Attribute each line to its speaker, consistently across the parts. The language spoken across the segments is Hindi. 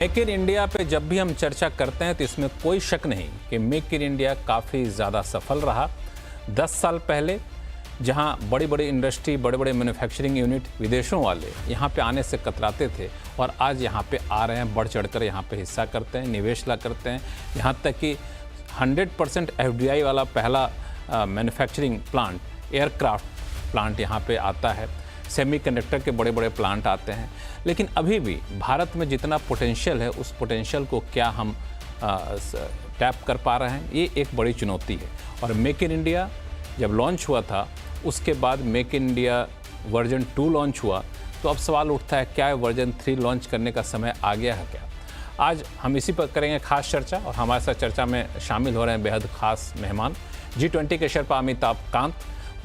Speaker 1: मेक इन इंडिया पे जब भी हम चर्चा करते हैं तो इसमें कोई शक नहीं कि मेक इन इंडिया काफ़ी ज़्यादा सफल रहा। 10 साल पहले जहां बड़ी बड़ी इंडस्ट्री, बड़े बड़े मैन्युफैक्चरिंग यूनिट विदेशों वाले यहां पे आने से कतराते थे और आज यहां पे आ रहे हैं, बढ़ चढ़कर यहां पे हिस्सा करते हैं, निवेश ला करते हैं। यहां तक कि 100% एफडीआई वाला पहला मैन्युफैक्चरिंग प्लांट, एयरक्राफ्ट प्लांट यहां पे आता है। सेमीकंडक्टर के बड़े बड़े प्लांट आते हैं। लेकिन अभी भी भारत में जितना पोटेंशियल है, उस पोटेंशियल को क्या हम टैप कर पा रहे हैं, ये एक बड़ी चुनौती है। और मेक इन इंडिया जब लॉन्च हुआ था, उसके बाद make in India version 2 launch हुआ, तो अब सवाल उठता है क्या वर्जन 3 लॉन्च करने का समय आ गया है क्या? आज हम इसी पर करेंगे खास चर्चा और हमारे साथ चर्चा में शामिल हो रहे हैं बेहद खास मेहमान, G20 के sherpa Amitabh Kant,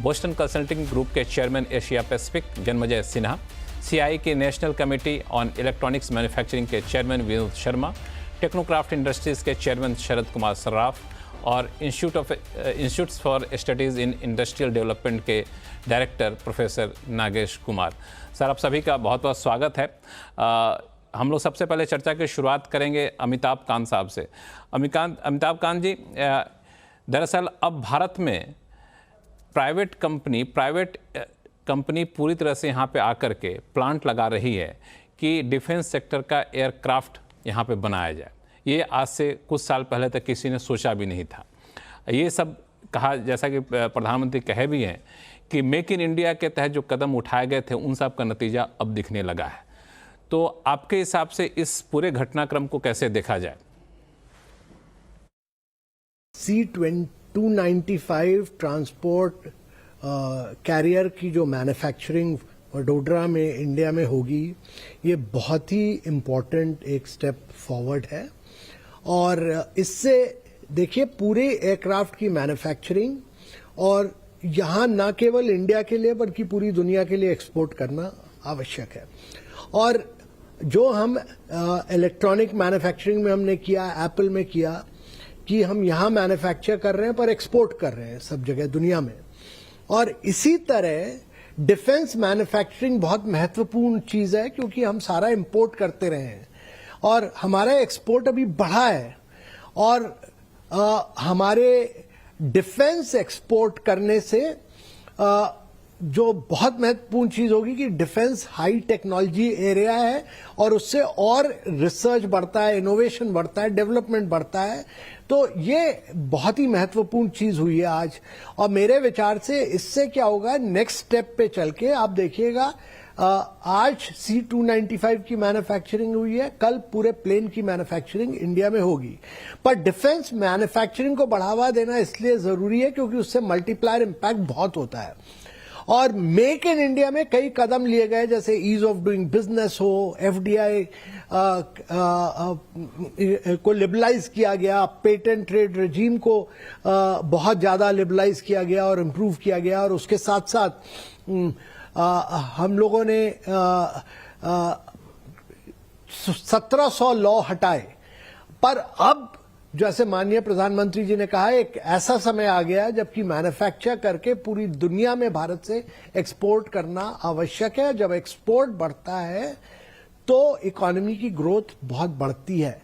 Speaker 1: Boston Consulting Group के chairman Asia Pacific Janmejaya Sinha, CI के national committee on electronics manufacturing के chairman Vinod Sharma, Technocraft Industries के चेयरमैन शरद कुमार सर्राफ और institutes for studies in industrial development के director professor Nagesh Kumar. Sir, आप सभी का बहुत बहुत स्वागत है। हम लोग सबसे पहले चर्चा की शुरुआत करेंगे अमिताभ कांत साहब से। अमिताभ कांत जी, दरअसल अब भारत में प्राइवेट कंपनी पूरी तरह से यहाँ पे आकर के प्लांट लगा रही है कि डिफेंस सेक्टर का एयरक्राफ्ट यहाँ पे बनाया जाए। ये आज से कुछ साल पहले तक किसी ने सोचा भी नहीं था। ये सब कहा, जैसा कि प्रधानमंत्री कहे भी हैं कि मेक इन इंडिया के तहत जो कदम उठाए गए थे, उन सब का नतीजा अब दिखने लगा है। तो आपके हिसाब से इस पूरे घटनाक्रम को कैसे देखा जाए?
Speaker 2: C-295 ट्रांसपोर्ट कैरियर की जो मैन्युफैक्चरिंग वडोदरा में इंडिया में होगी, ये बहुत ही इम्पोर्टेंट एक स्टेप फॉरवर्ड है। और इससे देखिए पूरे एयरक्राफ्ट की मैन्युफैक्चरिंग और यहाँ न केवल इंडिया के लिए बल्कि पूरी दुनिया के लिए एक्सपोर्ट करना आवश्यक है। और जो हम इलेक्ट्रॉनिक मैन्युफैक्चरिंग में हमने किया, एप्पल में किया कि हम यहाँ मैन्युफैक्चर कर रहे हैं पर एक्सपोर्ट कर रहे हैं सब जगह दुनिया में। और इसी तरह डिफेंस मैन्युफैक्चरिंग बहुत महत्वपूर्ण चीज है, क्योंकि हम सारा इंपोर्ट करते रहे हैं और हमारा एक्सपोर्ट अभी बढ़ा है। और हमारे डिफेंस एक्सपोर्ट करने से जो बहुत महत्वपूर्ण चीज होगी कि डिफेंस हाई टेक्नोलॉजी एरिया है और उससे और रिसर्च बढ़ता है, इनोवेशन बढ़ता है, डेवलपमेंट बढ़ता है। तो ये बहुत ही महत्वपूर्ण चीज हुई है आज। और मेरे विचार से इससे क्या होगा, नेक्स्ट स्टेप पे चल के आप देखिएगा, आज C-295 की मैन्युफैक्चरिंग हुई है, कल पूरे प्लेन की मैन्युफैक्चरिंग इंडिया में होगी। पर डिफेंस मैन्युफैक्चरिंग को बढ़ावा देना इसलिए जरूरी है क्योंकि उससे मल्टीप्लायर इंपैक्ट बहुत होता है। और मेक इन इंडिया में कई कदम लिए गए, जैसे ईज ऑफ डूइंग बिजनेस हो, FDI को लिबरलाइज किया गया, पेटेंट ट्रेड रेजीम को बहुत ज्यादा लिबरलाइज किया गया और इम्प्रूव किया गया। और उसके साथ साथ हम लोगों ने 1700 लॉ हटाए। पर अब जैसे माननीय प्रधानमंत्री जी ने कहा, एक ऐसा समय आ गया जबकि मैन्युफैक्चर करके पूरी दुनिया में भारत से एक्सपोर्ट करना आवश्यक है। जब एक्सपोर्ट बढ़ता है तो इकोनॉमी की ग्रोथ बहुत बढ़ती है।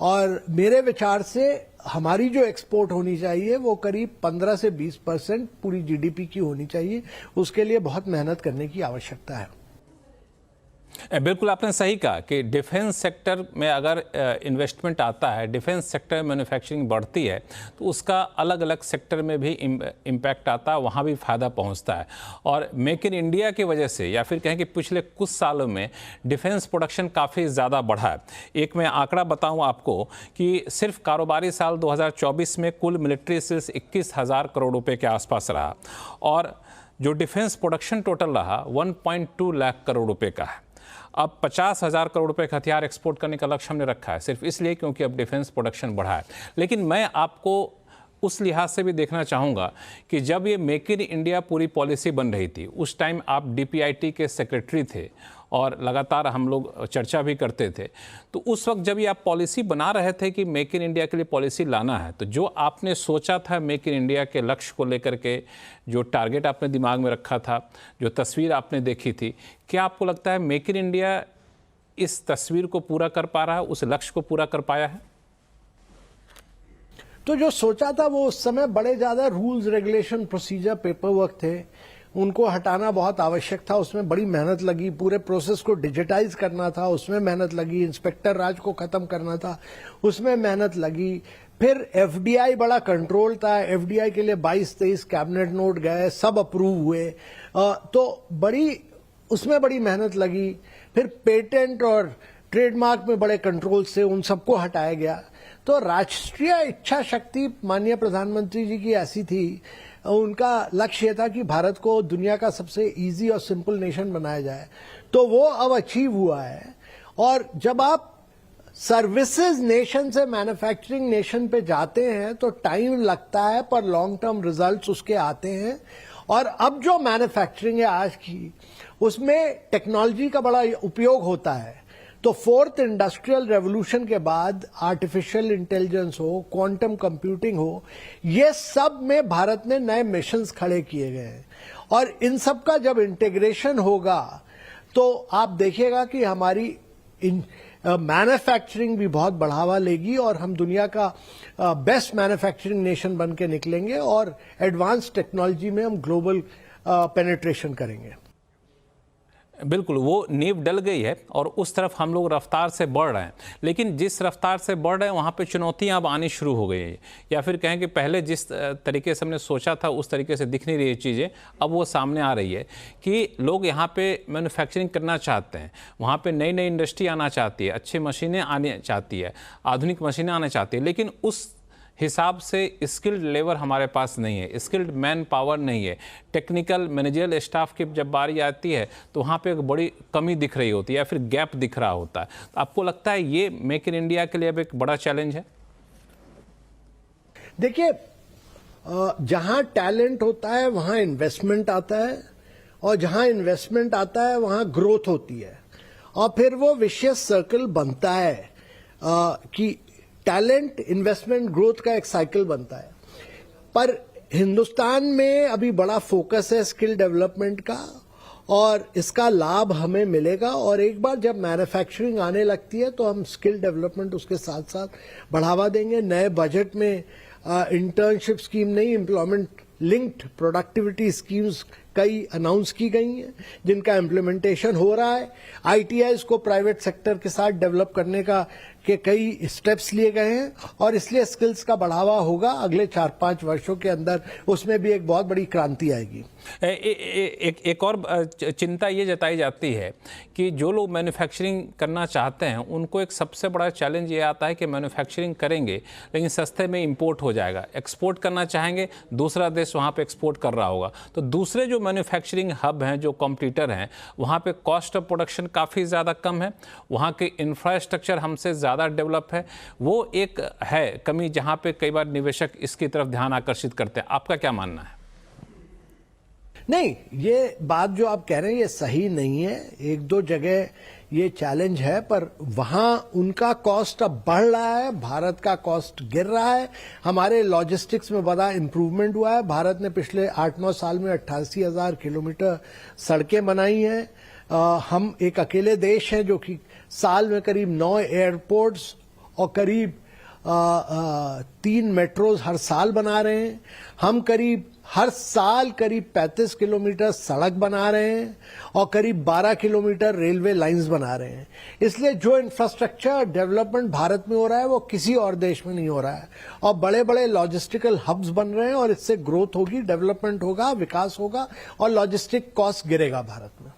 Speaker 2: और मेरे विचार से हमारी जो एक्सपोर्ट होनी चाहिए वो करीब 15 से 20% पूरी GDP की होनी चाहिए। उसके लिए बहुत मेहनत करने की आवश्यकता है।
Speaker 1: बिल्कुल आपने सही कहा कि डिफेंस सेक्टर में अगर इन्वेस्टमेंट आता है, डिफेंस सेक्टर में मैन्युफैक्चरिंग बढ़ती है, तो उसका अलग अलग सेक्टर में भी इम्पैक्ट आता है, वहाँ भी फ़ायदा पहुँचता है। और मेक इन इंडिया की वजह से, या फिर कहें कि पिछले कुछ सालों में डिफेंस प्रोडक्शन काफ़ी ज़्यादा बढ़ा है। एक मैं आंकड़ा बताऊँ आपको कि सिर्फ कारोबारी साल 2024 में कुल मिलिट्री सेल्स 21,000 करोड़ रुपये के आसपास रहा और जो डिफेंस प्रोडक्शन टोटल रहा 1.2 लाख करोड़ रुपये का है। अब 50,000 करोड़ रुपए का हथियार एक्सपोर्ट करने का लक्ष्य हमने रखा है, सिर्फ इसलिए क्योंकि अब डिफेंस प्रोडक्शन बढ़ा है। लेकिन मैं आपको उस लिहाज से भी देखना चाहूँगा कि जब ये मेक इन इंडिया पूरी पॉलिसी बन रही थी, उस टाइम आप DPIT के सेक्रेटरी थे और लगातार हम लोग चर्चा भी करते थे। तो उस वक्त जब ये आप पॉलिसी बना रहे थे कि मेक इन इंडिया के लिए पॉलिसी लाना है, तो जो आपने सोचा था मेक इन इंडिया के लक्ष्य को लेकर के, जो टारगेट आपने दिमाग में रखा था, जो तस्वीर आपने देखी थी, क्या आपको लगता है मेक इन इंडिया इस तस्वीर को पूरा कर पा रहा है, उस लक्ष्य को पूरा कर पाया है?
Speaker 2: तो जो सोचा था वो उस समय बड़े ज्यादा rules regulation procedure paper work थे, उनको हटाना बहुत आवश्यक था। उसमें बड़ी मेहनत लगी, पूरे प्रोसेस को डिजिटाइज करना था, उसमें मेहनत लगी। इंस्पेक्टर राज को खत्म करना था, उसमें मेहनत लगी। फिर एफडीआई बड़ा कंट्रोल था, एफडीआई के लिए 22-23 कैबिनेट नोट गए, सब अप्रूव हुए, तो उसमें बड़ी मेहनत लगी। फिर पेटेंट और ट्रेडमार्क में बड़े कंट्रोल से उन सबको हटाया गया। तो राष्ट्रीय इच्छा शक्ति माननीय प्रधानमंत्री जी की ऐसी थी, उनका लक्ष्य था कि भारत को दुनिया का सबसे इजी और सिंपल नेशन बनाया जाए, तो वो अब अचीव हुआ है। और जब आप सर्विसेज नेशन से मैन्युफैक्चरिंग नेशन पे जाते हैं तो टाइम लगता है, पर लॉन्ग टर्म रिजल्ट्स उसके आते हैं। और अब जो मैन्युफैक्चरिंग है आज की, उसमें टेक्नोलॉजी का बड़ा उपयोग होता है। तो फोर्थ इंडस्ट्रियल रेवोल्यूशन के बाद आर्टिफिशियल इंटेलिजेंस हो, क्वांटम कंप्यूटिंग हो, ये सब में भारत ने नए मिशंस खड़े किए गए हैं। और इन सब का जब इंटीग्रेशन होगा तो आप देखिएगा कि हमारी मैन्युफैक्चरिंग भी बहुत बढ़ावा लेगी और हम दुनिया का बेस्ट मैन्युफैक्चरिंग नेशन बन के निकलेंगे और एडवांस टेक्नोलॉजी में हम ग्लोबल पेनिट्रेशन करेंगे।
Speaker 1: बिल्कुल, वो नींव डल गई है और उस तरफ हम लोग रफ्तार से बढ़ रहे हैं। लेकिन जिस रफ्तार से बढ़ रहे हैं वहाँ पे चुनौतियाँ अब आनी शुरू हो गई हैं, या फिर कहें कि पहले जिस तरीके से हमने सोचा था उस तरीके से दिख नहीं रही चीज़ें, अब वो सामने आ रही है कि लोग यहाँ पे मैन्युफैक्चरिंग करना चाहते हैं, वहाँ पे नई नई इंडस्ट्री आना चाहती है, अच्छी मशीनें आने चाहती है, आधुनिक मशीनें आना चाहती है। लेकिन उस हिसाब से स्किल्ड लेबर हमारे पास नहीं है, स्किल्ड मैन पावर नहीं है, टेक्निकल मैनेजरियल स्टाफ की जब बारी आती है तो वहाँ पे एक बड़ी कमी दिख रही होती है या फिर गैप दिख रहा होता है। तो आपको लगता है ये मेक इन इंडिया के लिए अब एक बड़ा चैलेंज है?
Speaker 2: देखिए, जहाँ टैलेंट होता है वहाँ इन्वेस्टमेंट आता है, और जहाँ इन्वेस्टमेंट आता है वहाँ ग्रोथ होती है, और फिर वो विशेष सर्कल बनता है कि टैलेंट, इन्वेस्टमेंट, ग्रोथ का एक साइकिल बनता है। पर हिंदुस्तान में अभी बड़ा फोकस है स्किल डेवलपमेंट का, और इसका लाभ हमें मिलेगा। और एक बार जब मैन्युफैक्चरिंग आने लगती है तो हम स्किल डेवलपमेंट उसके साथ साथ बढ़ावा देंगे। नए बजट में इंटर्नशिप स्कीम नहीं, एम्प्लॉयमेंट लिंक्ड प्रोडक्टिविटी स्कीम्स कई अनाउंस की गई हैं, जिनका इम्प्लीमेंटेशन हो रहा है। आईटीआईज को प्राइवेट सेक्टर के साथ डेवलप करने के कई स्टेप्स लिए गए हैं, और इसलिए स्किल्स का बढ़ावा होगा अगले 4-5 वर्षों के अंदर। उसमें भी एक बहुत बड़ी क्रांति आएगी।
Speaker 1: एक और चिंता ये जताई जाती है कि जो लोग मैन्युफैक्चरिंग करना चाहते हैं उनको एक सबसे बड़ा चैलेंज ये आता है कि मैन्युफैक्चरिंग करेंगे लेकिन सस्ते में इंपोर्ट हो जाएगा, एक्सपोर्ट करना चाहेंगे दूसरा देश वहाँ पे एक्सपोर्ट कर रहा होगा। तो दूसरे जो मैन्युफैक्चरिंग हब हैं, जो कॉम्पिटिटर हैं, वहाँ पे कॉस्ट ऑफ प्रोडक्शन काफ़ी ज़्यादा कम है, वहाँ के इंफ्रास्ट्रक्चर हमसे ज़्यादा डेवलप है। वो एक है कमी जहाँ पे कई बार निवेशक इसकी तरफ ध्यान आकर्षित करते हैं। आपका क्या मानना है?
Speaker 2: नहीं, ये बात जो आप कह रहे हैं ये सही नहीं है। एक दो जगह ये चैलेंज है, पर वहां उनका कॉस्ट अब बढ़ रहा है, भारत का कॉस्ट गिर रहा है। हमारे लॉजिस्टिक्स में बड़ा इंप्रूवमेंट हुआ है। भारत ने पिछले 8-9 साल में 88,000 किलोमीटर सड़कें बनाई हैं। हम एक अकेले देश हैं जो कि साल में करीब 9 एयरपोर्ट्स और करीब 3 मेट्रोज हर साल बना रहे हैं। हम हर साल करीब 35 किलोमीटर सड़क बना रहे हैं और करीब 12 किलोमीटर रेलवे लाइंस बना रहे हैं। इसलिए जो इंफ्रास्ट्रक्चर डेवलपमेंट भारत में हो रहा है वो किसी और देश में नहीं हो रहा है, और बड़े बड़े लॉजिस्टिकल हब्स बन रहे हैं, और इससे ग्रोथ होगी, डेवलपमेंट होगा, विकास होगा, और लॉजिस्टिक कॉस्ट गिरेगा भारत में।